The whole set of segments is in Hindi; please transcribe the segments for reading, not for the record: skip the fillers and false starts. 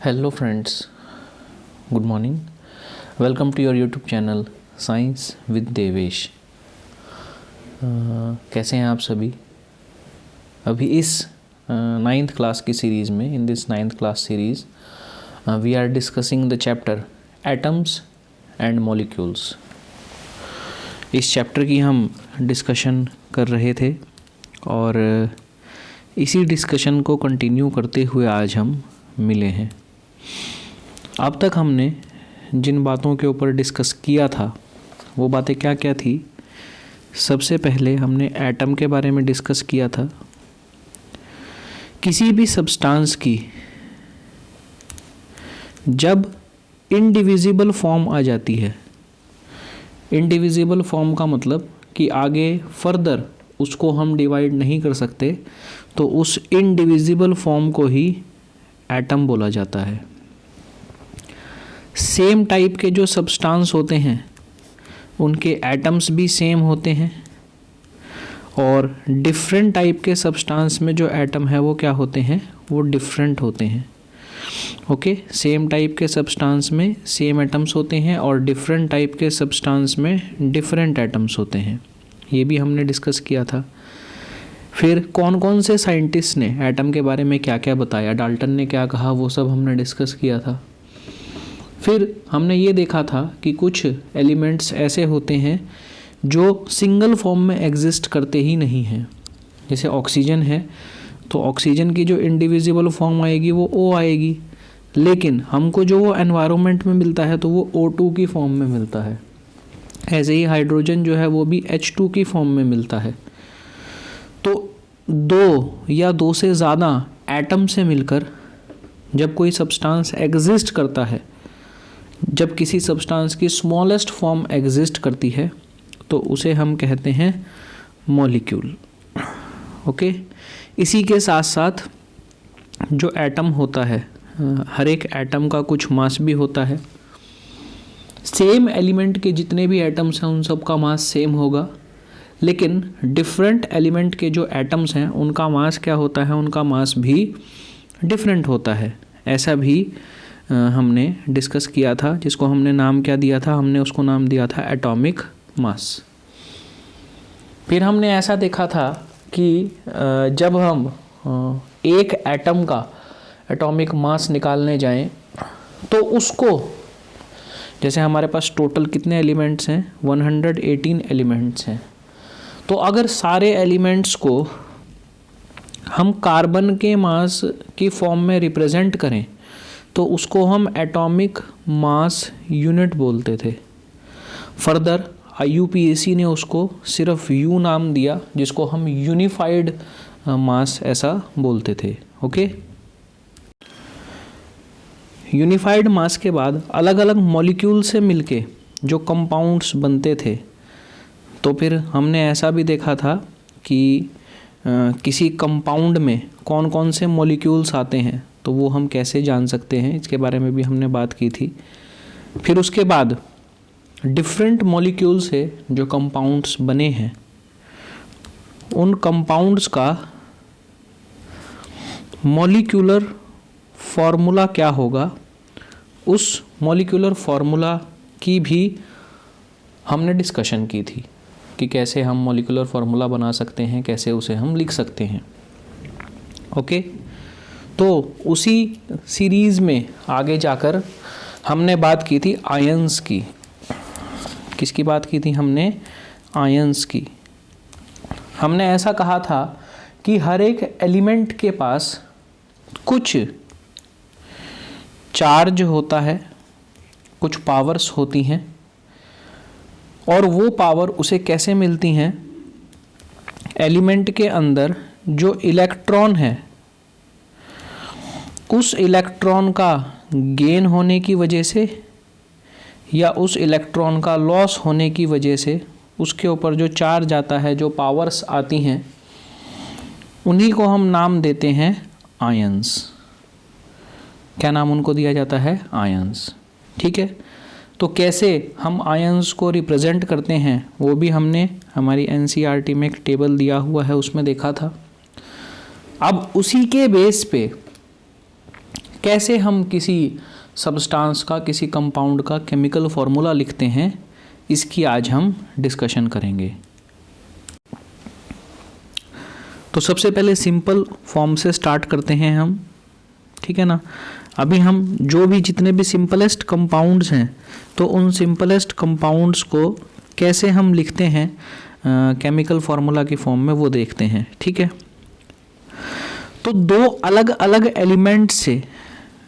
Hello friends, good morning. Welcome to your YouTube channel science with Devesh. कैसे हैं आप सभी? अभी इस नाइन्थ क्लास की सीरीज़ में, in this ninth class series we are discussing the chapter atoms and molecules. इस चैप्टर की हम डिस्कशन कर रहे थे और इसी डिस्कशन को कंटिन्यू करते हुए आज हम मिले हैं। अब तक हमने जिन बातों के ऊपर डिस्कस किया था वो बातें क्या क्या थी? सबसे पहले हमने एटम के बारे में डिस्कस किया था। किसी भी सब्सटेंस की जब इंडिविजिबल फॉर्म आ जाती है, इंडिविजिबल फॉर्म का मतलब कि आगे फर्दर उसको हम डिवाइड नहीं कर सकते, तो उस इंडिविजिबल फॉर्म को ही एटम बोला जाता है। सेम टाइप के जो सब्सटेंस होते हैं उनके एटम्स भी सेम होते हैं, और डिफरेंट टाइप के सब्सटेंस में जो एटम है वो क्या होते हैं, वो डिफरेंट होते हैं। ओके, सेम टाइप के सब्सटेंस में सेम एटम्स होते हैं और डिफरेंट टाइप के सब्सटेंस में डिफरेंट एटम्स होते हैं। ये भी हमने डिस्कस किया था। फिर कौन कौन से साइंटिस्ट ने एटम के बारे में क्या क्या बताया, डाल्टन ने क्या कहा, वो सब हमने डिस्कस किया था। फिर हमने ये देखा था कि कुछ एलिमेंट्स ऐसे होते हैं जो सिंगल फॉर्म में एग्जिस्ट करते ही नहीं हैं। जैसे ऑक्सीजन है, तो ऑक्सीजन की जो इंडिविजिबल फॉर्म आएगी वो O आएगी, लेकिन हमको जो वो एनवायरनमेंट में मिलता है तो वो O2 की फॉर्म में मिलता है। ऐसे ही हाइड्रोजन जो है वो भी H2 की फॉर्म में मिलता है। तो दो या दो से ज़्यादा एटम से मिलकर जब कोई सब्सटेंस एग्जिस्ट करता है, जब किसी सब्सटेंस की स्मॉलेस्ट फॉर्म एग्जिस्ट करती है, तो उसे हम कहते हैं मॉलिक्यूल। ओके, इसी के साथ साथ जो एटम होता है, हर एक एटम का कुछ मास भी होता है। सेम एलिमेंट के जितने भी एटम्स हैं उन सब का मास सेम होगा, लेकिन डिफरेंट एलिमेंट के जो एटम्स हैं उनका मास क्या होता है, उनका मास भी डिफरेंट होता है। ऐसा भी हमने डिस्कस किया था, जिसको हमने नाम क्या दिया था, हमने उसको नाम दिया था एटॉमिक मास। फिर हमने ऐसा देखा था कि जब हम एक एटम का एटॉमिक मास निकालने जाएं तो उसको, जैसे हमारे पास टोटल कितने एलिमेंट्स हैं, 118 एलिमेंट्स हैं, तो अगर सारे एलिमेंट्स को हम कार्बन के मास की फॉर्म में रिप्रेजेंट करें तो उसको हम एटॉमिक मास यूनिट बोलते थे। फर्दर IUPAC ने उसको सिर्फ U नाम दिया, जिसको हम यूनिफाइड मास ऐसा बोलते थे। ओके, यूनिफाइड मास के बाद अलग अलग मॉलिक्यूल से मिलके जो कंपाउंड्स बनते थे, तो फिर हमने ऐसा भी देखा था कि किसी कंपाउंड में कौन कौन से मॉलिक्यूल्स आते हैं, तो वो हम कैसे जान सकते हैं, इसके बारे में भी हमने बात की थी। फिर उसके बाद डिफरेंट मॉलिक्यूल से जो कंपाउंड्स बने हैं उन कंपाउंड्स का मॉलिक्यूलर फॉर्मूला क्या होगा, उस मॉलिक्यूलर फॉर्मूला की भी हमने डिस्कशन की थी कि कैसे हम मॉलिक्यूलर फार्मूला बना सकते हैं, कैसे उसे हम लिख सकते हैं। ओके, तो उसी सीरीज़ में आगे जाकर हमने बात की थी आयंस की। किसकी बात की थी हमने? आयंस की। हमने ऐसा कहा था कि हर एक एलिमेंट के पास कुछ चार्ज होता है, कुछ पावर्स होती हैं, और वो पावर उसे कैसे मिलती हैं? एलिमेंट के अंदर जो इलेक्ट्रॉन है उस इलेक्ट्रॉन का गेन होने की वजह से या उस इलेक्ट्रॉन का लॉस होने की वजह से उसके ऊपर जो चार्ज आता है, जो पावर्स आती हैं, उन्हीं को हम नाम देते हैं आयंस। क्या नाम उनको दिया जाता है? आयंस। ठीक है, तो कैसे हम आयंस को रिप्रेजेंट करते हैं वो भी हमने हमारी NCERT में एक टेबल दिया हुआ है, उसमें देखा था। अब उसी के बेस पे कैसे हम किसी सब्सटेंस का, किसी कंपाउंड का केमिकल फॉर्मूला लिखते हैं, इसकी आज हम डिस्कशन करेंगे। तो सबसे पहले सिंपल फॉर्म से स्टार्ट करते हैं हम, ठीक है ना। अभी हम जो भी जितने भी सिंपलेस्ट कंपाउंड्स हैं, तो उन सिंपलेस्ट कंपाउंड्स को कैसे हम लिखते हैं केमिकल फार्मूला की फॉर्म में, वो देखते हैं, ठीक है। तो दो अलग अलग एलिमेंट से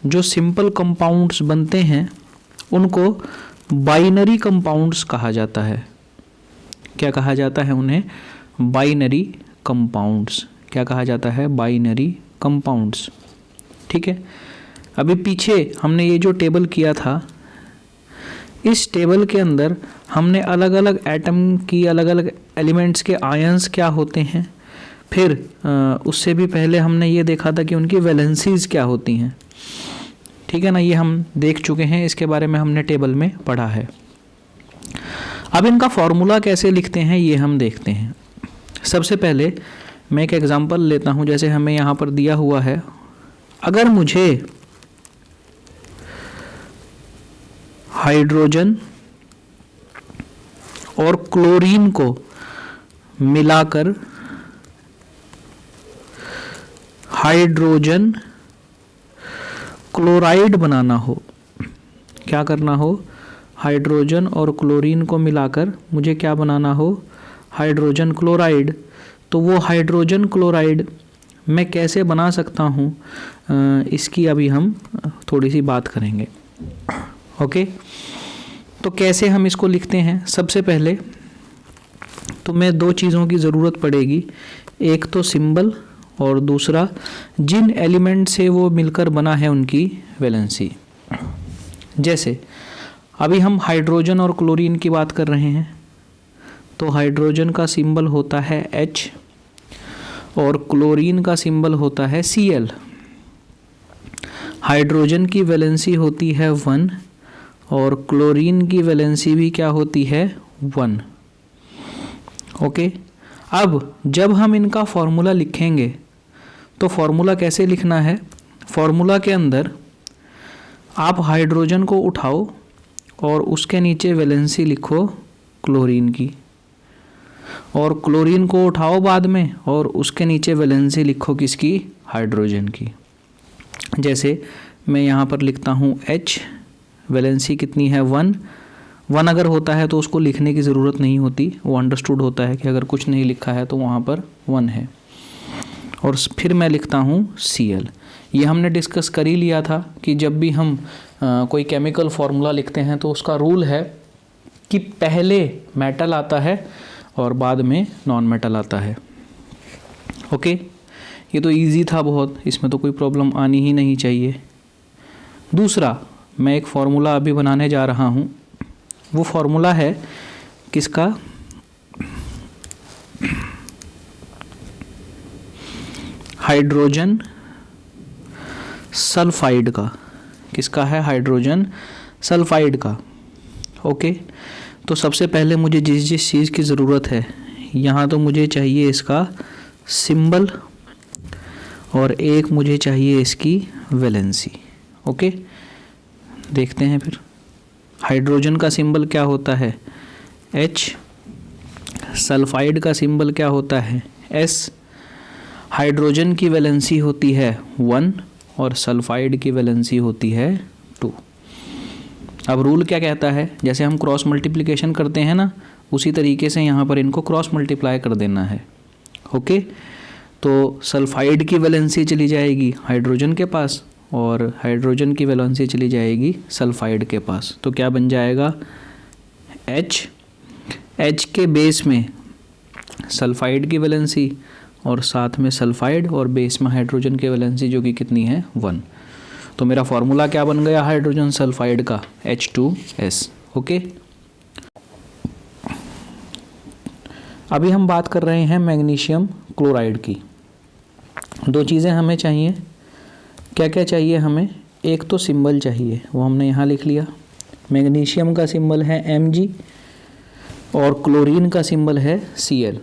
जो सिंपल कंपाउंड्स बनते हैं उनको बाइनरी कंपाउंड्स कहा जाता है। क्या कहा जाता है उन्हें? Binary compounds. क्या कहा जाता है? बाइनरी कंपाउंड्स, ठीक है। अभी पीछे हमने ये जो टेबल किया था, इस टेबल के अंदर हमने अलग अलग एटम की, अलग अलग एलिमेंट्स के आयंस क्या होते हैं, फिर उससे भी पहले हमने ये देखा था कि उनकी वैलेंसीज क्या होती हैं, ठीक है ना। ये हम देख चुके हैं, इसके बारे में हमने टेबल में पढ़ा है। अब इनका फॉर्मूला कैसे लिखते हैं ये हम देखते हैं। सबसे पहले मैं एक एग्जांपल लेता हूँ, जैसे हमें यहाँ पर दिया हुआ है, अगर मुझे हाइड्रोजन और क्लोरीन को मिलाकर हाइड्रोजन क्लोराइड बनाना हो, क्या करना हो? हाइड्रोजन और क्लोरीन को मिलाकर मुझे क्या बनाना हो? Hydrogen chloride. तो वो हाइड्रोजन क्लोराइड मैं कैसे बना सकता हूँ, इसकी अभी हम थोड़ी सी बात करेंगे, ओके। तो कैसे हम इसको लिखते हैं? सबसे पहले तो मैं दो चीज़ों की ज़रूरत पड़ेगी, एक तो सिंबल और दूसरा जिन एलिमेंट से वो मिलकर बना है उनकी वैलेंसी। जैसे अभी हम हाइड्रोजन और क्लोरीन की बात कर रहे हैं, तो हाइड्रोजन का सिंबल होता है H और क्लोरीन का सिंबल होता है Cl। हाइड्रोजन की वैलेंसी होती है 1 और क्लोरीन की वैलेंसी भी क्या होती है? 1, ओके। अब जब हम इनका फॉर्मूला लिखेंगे तो फॉर्मूला कैसे लिखना है? फॉर्मूला के अंदर आप हाइड्रोजन को उठाओ और उसके नीचे वैलेंसी लिखो क्लोरीन की, और क्लोरीन को उठाओ बाद में और उसके नीचे वैलेंसी लिखो किसकी? हाइड्रोजन की। जैसे मैं यहाँ पर लिखता हूँ H, वैलेंसी कितनी है? 1 अगर होता है तो उसको लिखने की ज़रूरत नहीं होती, वो अंडरस्टूड होता है कि अगर कुछ नहीं लिखा है तो वहाँ पर 1 है। और फिर मैं लिखता हूँ Cl। ये हमने डिस्कस कर ही लिया था कि जब भी हम कोई केमिकल फार्मूला लिखते हैं तो उसका रूल है कि पहले मेटल आता है और बाद में नॉन मेटल आता है, ओके। ये तो इजी था बहुत, इसमें तो कोई प्रॉब्लम आनी ही नहीं चाहिए। दूसरा, मैं एक फार्मूला अभी बनाने जा रहा हूँ, वो फार्मूला है किसका? हाइड्रोजन सल्फाइड का। किसका है? हाइड्रोजन सल्फाइड का, ओके। तो सबसे पहले मुझे जिस जिस चीज़ की ज़रूरत है, यहाँ तो मुझे चाहिए इसका सिंबल और एक मुझे चाहिए इसकी वैलेंसी, ओके। देखते हैं फिर। हाइड्रोजन का सिंबल क्या होता है? H। सल्फाइड का सिंबल क्या होता है? S। हाइड्रोजन की वैलेंसी होती है 1 और सल्फाइड की वैलेंसी होती है 2। अब रूल क्या कहता है? जैसे हम क्रॉस मल्टीप्लिकेशन करते हैं ना, उसी तरीके से यहाँ पर इनको क्रॉस मल्टीप्लाई कर देना है, ओके। तो सल्फाइड की वैलेंसी चली जाएगी हाइड्रोजन के पास और हाइड्रोजन की वैलेंसी चली जाएगी सल्फाइड के पास। तो क्या बन जाएगा? H के बेस में सल्फाइड की वैलेंसी और साथ में सल्फाइड और बेस में हाइड्रोजन की वैलेंसी जो कि कितनी है? 1। तो मेरा फॉर्मूला क्या बन गया हाइड्रोजन सल्फाइड का? H2S, okay. अभी हम बात कर रहे हैं मैग्नीशियम क्लोराइड की। दो चीज़ें हमें चाहिए। क्या क्या चाहिए हमें? एक तो सिंबल चाहिए, वो हमने यहाँ लिख लिया। मैग्नीशियम का सिंबल है Mg और क्लोरीन का सिंबल है Cl।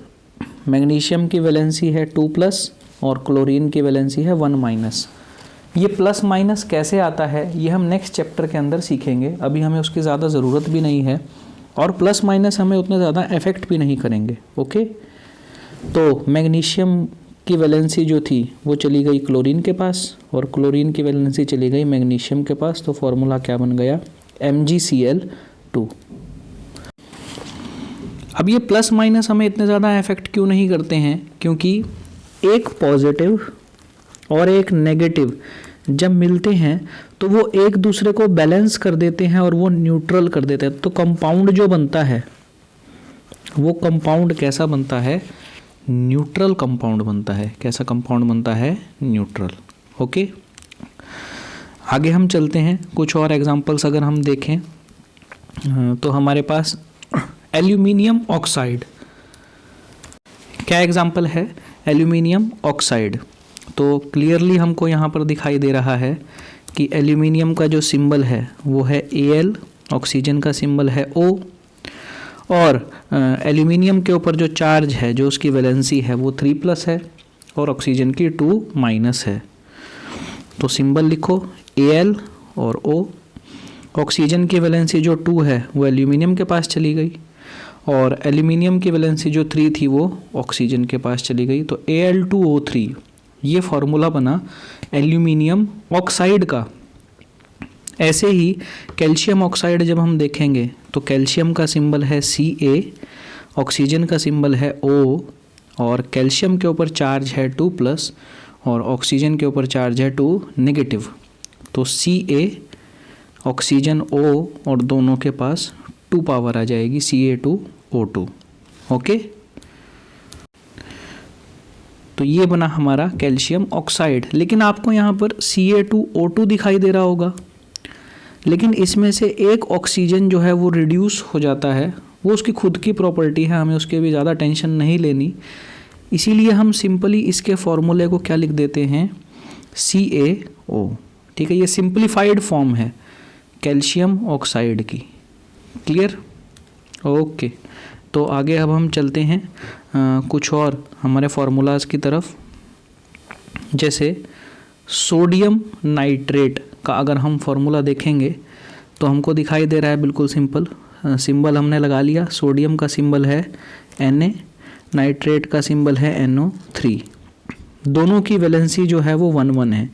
मैग्नीशियम की वैलेंसी है 2+ और क्लोरीन की वैलेंसी है 1-। ये प्लस माइनस कैसे आता है ये हम नेक्स्ट चैप्टर के अंदर सीखेंगे, अभी हमें उसकी ज़्यादा ज़रूरत भी नहीं है, और प्लस माइनस हमें उतना ज़्यादा अफेक्ट भी नहीं करेंगे। ओके, तो मैग्नीशियम की वैलेंसी जो थी वो चली गई क्लोरीन के पास, और क्लोरीन की वैलेंसी चली गई मैग्नीशियम के पास, तो फॉर्मूला क्या बन गया, MgCl2। अब ये प्लस माइनस हमें इतने ज़्यादा इफेक्ट क्यों नहीं करते हैं, क्योंकि एक पॉजिटिव और एक नेगेटिव जब मिलते हैं तो वो एक दूसरे को बैलेंस कर देते हैं और वो न्यूट्रल कर देते हैं। तो कंपाउंड जो बनता है वो कंपाउंड कैसा बनता है, न्यूट्रल कंपाउंड बनता है। कैसा कंपाउंड बनता है, न्यूट्रल। ओके, आगे हम चलते हैं, कुछ और एग्जांपल्स अगर हम देखें तो हमारे पास एल्यूमिनियम ऑक्साइड, क्या एग्जांपल है, एल्यूमिनियम ऑक्साइड। तो क्लियरली हमको यहाँ पर दिखाई दे रहा है कि एल्यूमिनियम का जो सिंबल है वो है Al, ऑक्सीजन का सिंबल है O, और एल्यूमिनियम के ऊपर जो चार्ज है, जो उसकी वैलेंसी है वो 3+ है, और ऑक्सीजन की 2- है। तो सिंबल लिखो Al और O। ऑक्सीजन की वैलेंसी जो 2 है वो एल्यूमिनियम के पास चली गई, और एल्यूमिनियम की वैलेंसी जो 3 थी वो ऑक्सीजन के पास चली गई, तो Al2O3 ये फॉर्मूला बना एल्यूमिनियम ऑक्साइड का। ऐसे ही कैल्शियम ऑक्साइड जब हम देखेंगे तो कैल्शियम का सिंबल है Ca, ऑक्सीजन का सिंबल है O, और कैल्शियम के ऊपर चार्ज है 2+ और ऑक्सीजन के ऊपर चार्ज है 2-। तो Ca ऑक्सीजन O और दोनों के पास 2 पावर आ जाएगी, Ca2O2। ओके, तो ये बना हमारा कैल्शियम ऑक्साइड। लेकिन आपको यहाँ पर Ca2O2 दिखाई दे रहा होगा, लेकिन इसमें से एक ऑक्सीजन जो है वो रिड्यूस हो जाता है, वो उसकी खुद की प्रॉपर्टी है, हमें उसके भी ज़्यादा टेंशन नहीं लेनी। इसीलिए हम सिंपली इसके फॉर्मूले को क्या लिख देते हैं, CaO। ठीक है, ये सिंप्लीफाइड फॉर्म है कैल्शियम ऑक्साइड की। क्लियर? ओके, तो आगे अब हम चलते हैं कुछ और हमारे फार्मूलाज की तरफ। जैसे सोडियम नाइट्रेट का अगर हम फार्मूला देखेंगे तो हमको दिखाई दे रहा है बिल्कुल सिंपल, सिंबल हमने लगा लिया। सोडियम का सिंबल है Na, नाइट्रेट का सिंबल है NO3। दोनों की वैलेंसी जो है वो 1-1 है,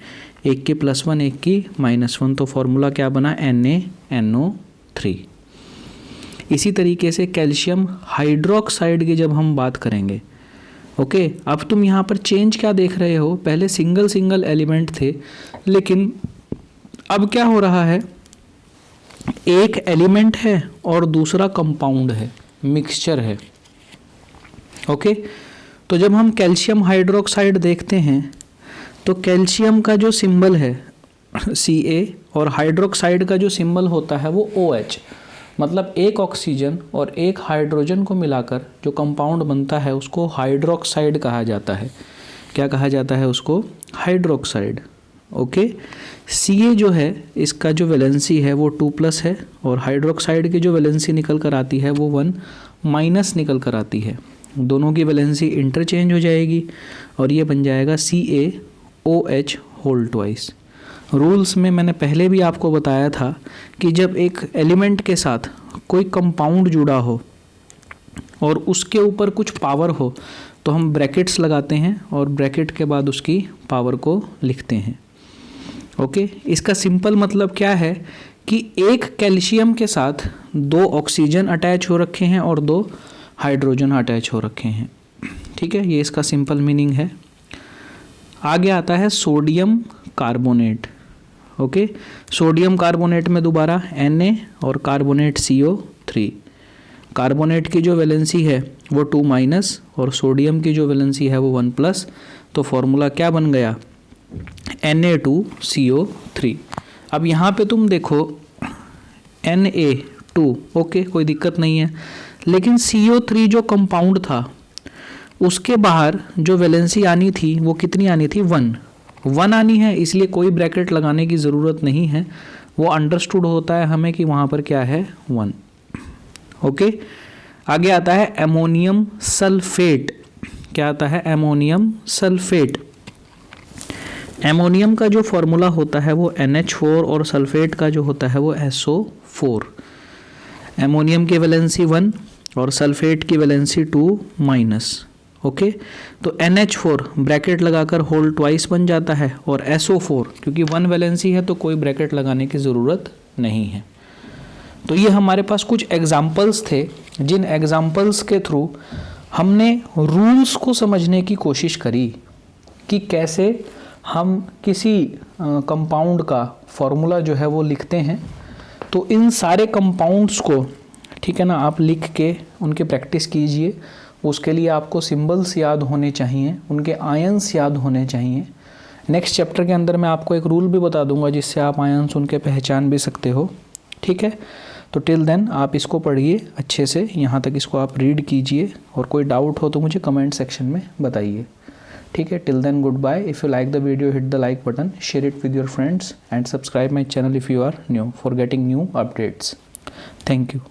एक की +1 एक की -1, तो फार्मूला क्या बना, NaNO3। इसी तरीके से कैल्शियम हाइड्रोक्साइड की जब हम बात करेंगे, ओके, अब तुम यहाँ पर चेंज क्या देख रहे हो, पहले सिंगल एलिमेंट थे, लेकिन अब क्या हो रहा है, एक एलिमेंट है और दूसरा कंपाउंड है, मिक्सचर है। ओके, तो जब हम कैल्शियम हाइड्रोक्साइड देखते हैं तो कैल्शियम का जो सिंबल है Ca और हाइड्रोक्साइड का जो सिंबल होता है वो OH, मतलब एक ऑक्सीजन और एक हाइड्रोजन को मिलाकर जो कंपाउंड बनता है उसको हाइड्रोक्साइड कहा जाता है। क्या कहा जाता है उसको, हाइड्रोक्साइड। ओके, Ca जो है इसका जो वैलेंसी है वो 2+ है, और हाइड्रोक्साइड की जो वैलेंसी निकल कर आती है वो 1- निकल कर आती है। दोनों की वैलेंसी इंटरचेंज हो जाएगी और ये बन जाएगा CaOH होल ट्वाइस। रूल्स में मैंने पहले भी आपको बताया था कि जब एक एलिमेंट के साथ कोई कंपाउंड जुड़ा हो और उसके ऊपर कुछ पावर हो तो हम ब्रैकेट्स लगाते हैं और ब्रैकेट के बाद उसकी पावर को लिखते हैं। ओके, इसका सिंपल मतलब क्या है कि एक कैल्शियम के साथ 2 ऑक्सीजन अटैच हो रखे हैं और 2 हाइड्रोजन अटैच हो रखे हैं। ठीक है, ये इसका सिंपल मीनिंग है। आगे आता है sodium carbonate. Okay, sodium carbonate में दोबारा Na और कार्बोनेट CO3। कार्बोनेट की जो वैलेंसी है वो 2- और सोडियम की जो वैलेंसी है वो 1+, तो फॉर्मूला क्या बन गया, Na2CO3। अब यहाँ पे तुम देखो Na2, ओके, कोई दिक्कत नहीं है, लेकिन CO3 जो कंपाउंड था उसके बाहर जो वैलेंसी आनी थी वो कितनी आनी थी, 1 आनी है, इसलिए कोई ब्रैकेट लगाने की ज़रूरत नहीं है, वो अंडरस्टूड होता है हमें कि वहाँ पर क्या है, 1। ओके, आगे आता है एमोनियम सल्फेट। क्या आता है, एमोनियम सल्फेट। एमोनियम का जो फॉर्मूला होता है वो NH4 और सल्फेट का जो होता है वो SO4। एमोनियम की वैलेंसी 1 और सल्फेट की वैलेंसी 2-। ओके, तो NH4 ब्रैकेट लगाकर होल ट्वाइस बन जाता है और SO4 क्योंकि 1 वैलेंसी है तो कोई ब्रैकेट लगाने की ज़रूरत नहीं है। तो ये हमारे पास कुछ एग्जाम्पल्स थे जिन एग्जाम्पल्स के थ्रू हमने रूल्स को समझने की कोशिश करी कि कैसे हम किसी कंपाउंड का फॉर्मूला जो है वो लिखते हैं। तो इन सारे कंपाउंड्स को, ठीक है ना, आप लिख के उनकी प्रैक्टिस कीजिए। उसके लिए आपको सिंबल्स याद होने चाहिए, उनके आयंस याद होने चाहिए। नेक्स्ट चैप्टर के अंदर मैं आपको एक रूल भी बता दूंगा जिससे आप आयंस उनके पहचान भी सकते हो। ठीक है, तो टिल देन आप इसको पढ़िए अच्छे से, यहाँ तक इसको आप रीड कीजिए और कोई डाउट हो तो मुझे कमेंट सेक्शन में बताइए। ठीक है, till then good bye. If you like the video hit the like button, share it with your friends and subscribe my channel if you are new for getting new updates. Thank you.